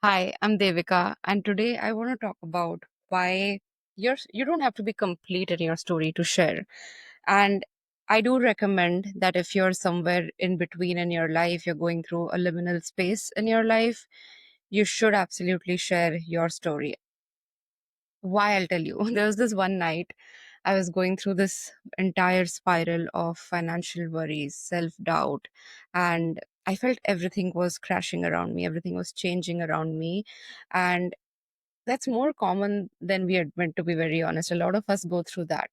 Hi, I'm Devika, and today I want to talk about why you don't have to be complete in your story to share. And I do recommend that if you're somewhere in between in your life, you're going through a liminal space in your life, you should absolutely share your story. Why, I'll tell you. There was this one night I was going through this entire spiral of financial worries, self doubt, and I felt everything was crashing around me, everything was changing around me. And that's more common than we admit, to be very honest. A lot of us go through that.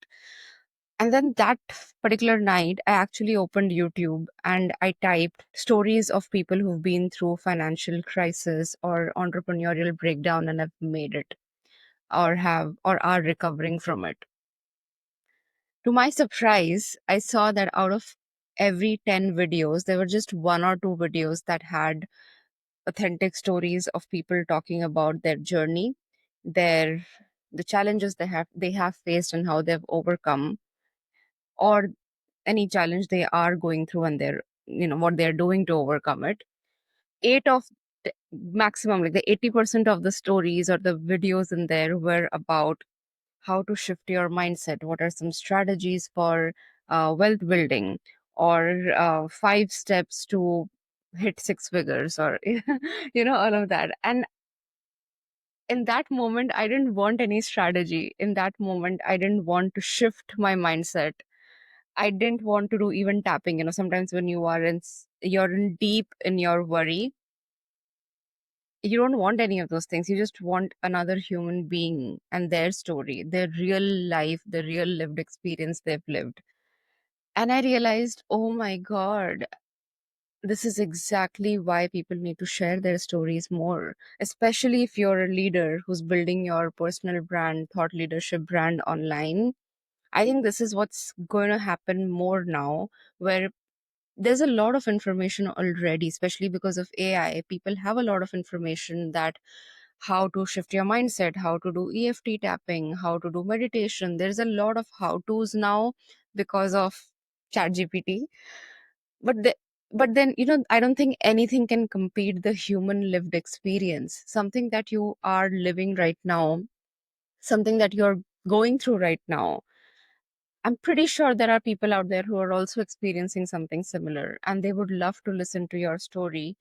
And then that particular night, I actually opened YouTube and I typed stories of people who've been through financial crisis or entrepreneurial breakdown and have made it or have or are recovering from it. To my surprise, I saw that out of every 10 videos, there were just one or two videos that had authentic stories of people talking about their journey, their the challenges they have faced and how they've overcome, or any challenge they are going through and what they're doing to overcome it. Eight of the maximum, like the 80% of the stories or the videos in there were about how to shift your mindset. What are some strategies for wealth building, or 5 steps to hit six figures, or all of that. And in that moment, I didn't want any strategy. In that moment, I didn't want to shift my mindset. I didn't want to do even tapping. Sometimes when you're in deep in your worry, you don't want any of those things. You just want another human being and their story, their real life, the real lived experience they've lived. And I realized, oh my God, this is exactly why people need to share their stories more, especially if you're a leader who's building your personal brand, thought leadership brand online. I think this is what's going to happen more now, where there's a lot of information already, especially because of AI. People have a lot of information that how to shift your mindset, how to do EFT tapping, how to do meditation. There's a lot of how to's now because of ChatGPT. But but then I don't think anything can compete the human lived experience, something that you are living right now, something that you're going through right now. I'm pretty sure there are people out there who are also experiencing something similar, and they would love to listen to your story,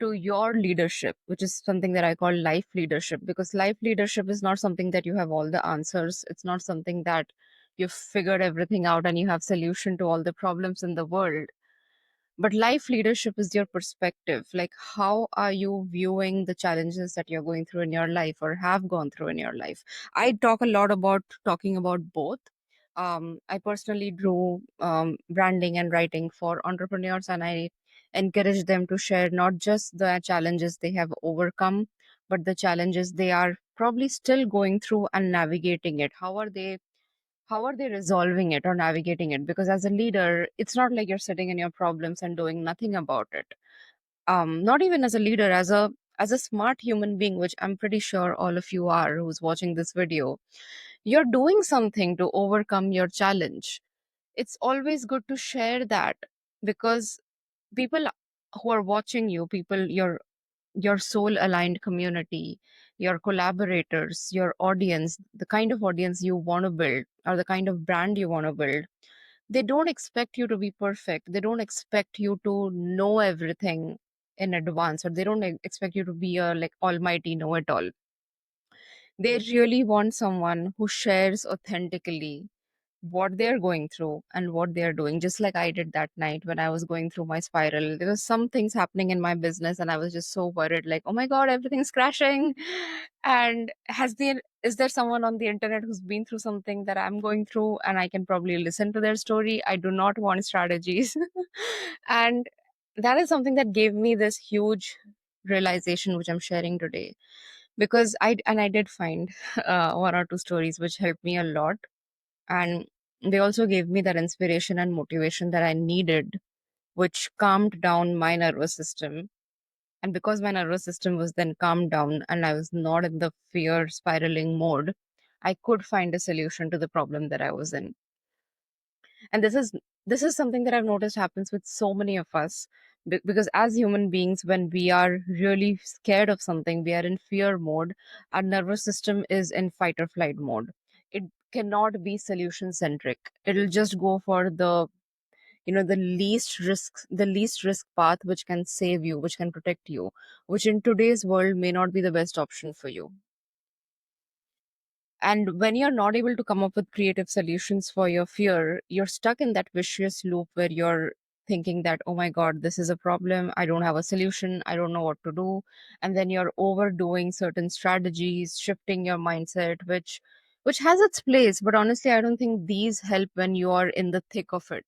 to your leadership, which is something that I call life leadership, because life leadership is not something that you have all the answers. It's not something that you've figured everything out and you have solution to all the problems in the world. But life leadership is your perspective. Like, how are you viewing the challenges that you're going through in your life or have gone through in your life? I talk a lot about talking about both. I personally do branding and writing for entrepreneurs, and I encourage them to share not just the challenges they have overcome, but the challenges they are probably still going through and navigating it. How are they resolving it or navigating it? Because as a leader, it's not like you're sitting in your problems and doing nothing about it. Not even as a leader, as a smart human being, which I'm pretty sure all of you are who's watching this video, you're doing something to overcome your challenge. It's always good to share that, because people who are watching you, people, your soul aligned community, your collaborators, your audience, the kind of audience you want to build or the kind of brand you want to build, they don't expect you to be perfect. They don't expect you to know everything in advance, or they don't expect you to be a like almighty know it all. They really want someone who shares authentically what they're going through and what they're doing, just like I did that night when I was going through my spiral. There was some things happening in my business and I was just so worried, like, oh my God, everything's crashing. And is there someone on the internet who's been through something that I'm going through and I can probably listen to their story? I do not want strategies. And that is something that gave me this huge realization, which I'm sharing today. Because I did find one or two stories which helped me a lot, and they also gave me that inspiration and motivation that I needed, which calmed down my nervous system. And because my nervous system was then calmed down and I was not in the fear spiraling mode, I could find a solution to the problem that I was in. And this is This is something that I've noticed happens with so many of us. Because as human beings, when we are really scared of something, we are in fear mode, our nervous system is in fight or flight mode. It cannot be solution centric. It'll just go for the least risk path, which can save you, which can protect you, which in today's world may not be the best option for you. And when you're not able to come up with creative solutions for your fear, you're stuck in that vicious loop where you're thinking that, oh my God, this is a problem. I don't have a solution. I don't know what to do. And then you're overdoing certain strategies, shifting your mindset, which has its place. But honestly, I don't think these help when you are in the thick of it.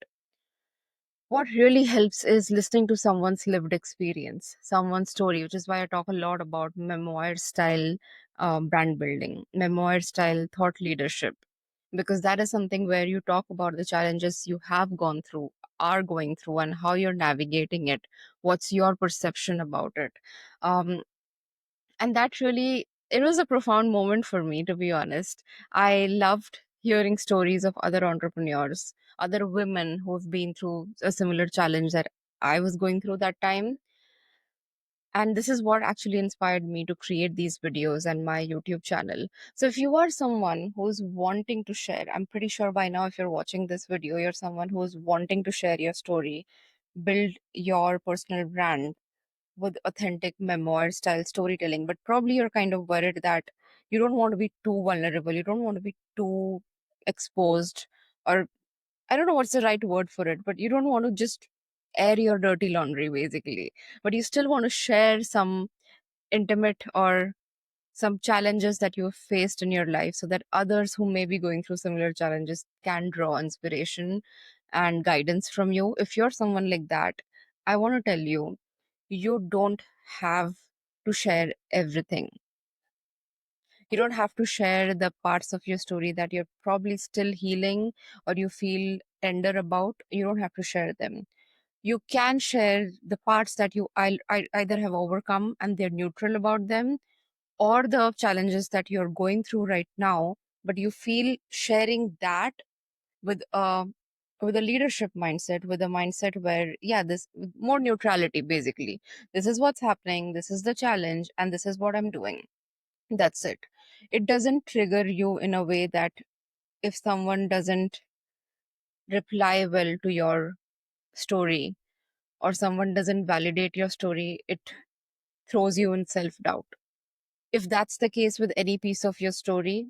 What really helps is listening to someone's lived experience, someone's story, which is why I talk a lot about memoir style brand building, memoir style thought leadership, because that is something where you talk about the challenges you have gone through, are going through, and how you're navigating it. What's your perception about it? Um, and that really, it was a profound moment for me, to be honest. I loved hearing stories of other entrepreneurs, other women who've been through a similar challenge that I was going through that time. And this is what actually inspired me to create these videos and my YouTube channel. So if you are someone who's wanting to share, I'm pretty sure by now if you're watching this video, you're someone who's wanting to share your story, build your personal brand with authentic memoir style storytelling. But probably you're kind of worried that you don't want to be too vulnerable, you don't want to be too exposed, or I don't know what's the right word for it, but you don't want to just air your dirty laundry basically, but you still want to share some intimate or some challenges that you've faced in your life, so that others who may be going through similar challenges can draw inspiration and guidance from you. If you're someone like that, I want to tell you, you don't have to share everything. You don't have to share the parts of your story that you're probably still healing or you feel tender about. You don't have to share them. You can share the parts that I either have overcome and they're neutral about them, or the challenges that you're going through right now, but you feel sharing that with a leadership mindset, with a mindset where, yeah, this more neutrality basically. This is what's happening, this is the challenge, and this is what I'm doing. That's it. It doesn't trigger you in a way that if someone doesn't reply well to your story or someone doesn't validate your story, it throws you in self doubt. If that's the case with any piece of your story,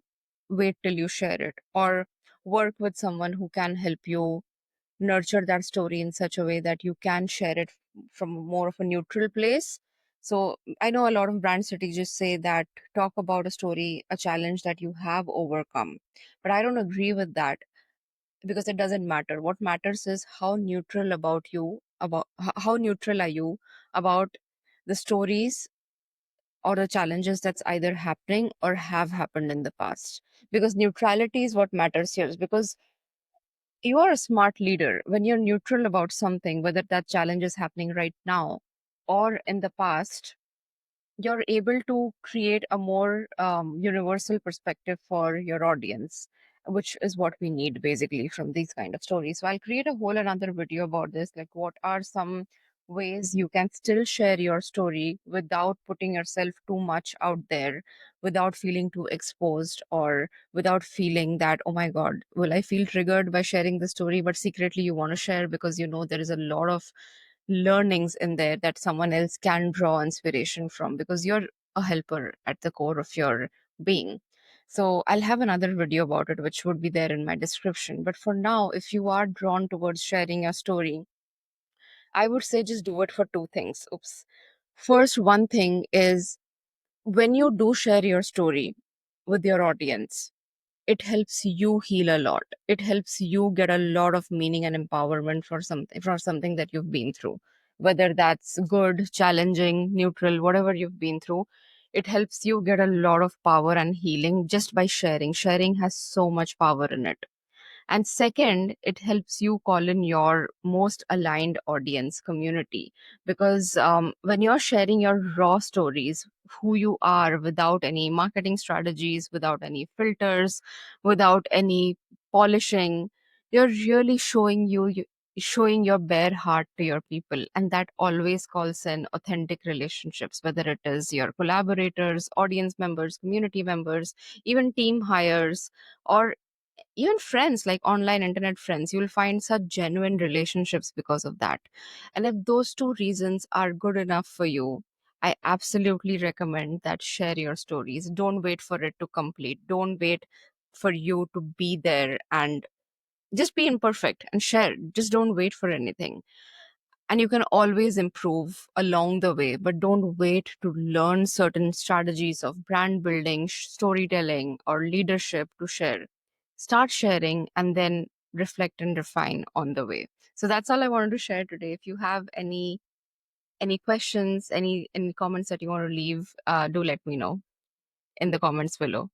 wait till you share it, or work with someone who can help you nurture that story in such a way that you can share it from more of a neutral place. So I know a lot of brand strategists say that talk about a story, a challenge that you have overcome. But I don't agree with that, because it doesn't matter. What matters is how neutral about you about how neutral are you about the stories or the challenges that's either happening or have happened in the past. Because neutrality is what matters here. Because you are a smart leader when you're neutral about something, whether that challenge is happening right now or in the past. You're able to create a more universal perspective for your audience, which is what we need basically from these kind of stories. So I'll create a whole another video about this, like what are some ways you can still share your story without putting yourself too much out there, without feeling too exposed, or without feeling that, oh my God, will I feel triggered by sharing the story, but secretly you want to share because you know there is a lot of learnings in there that someone else can draw inspiration from, because you're a helper at the core of your being. So I'll have another video about it, which would be there in my description. But for now, if you are drawn towards sharing your story, I would say just do it for two things. Oops. First, one thing is, when you do share your story with your audience, it helps you heal a lot. It helps you get a lot of meaning and empowerment for something that you've been through, whether that's good, challenging, neutral, whatever you've been through. It helps you get a lot of power and healing just by sharing. Sharing has so much power in it. And second, it helps you call in your most aligned audience community, because when you're sharing your raw stories, who you are, without any marketing strategies, without any filters, without any polishing, you're really showing showing your bare heart to your people, and that always calls in authentic relationships, whether it is your collaborators, audience members, community members, even team hires, or even friends, like online internet friends. You'll find such genuine relationships because of that. And if those two reasons are good enough for you, I absolutely recommend that share your stories. Don't wait for it to complete. Don't wait for you to be there, and just be imperfect and share. Just don't wait for anything. And you can always improve along the way, but don't wait to learn certain strategies of brand building, storytelling, or leadership to share. Start sharing and then reflect and refine on the way. So that's all I wanted to share today. If you have any questions, any comments that you want to leave, do let me know in the comments below.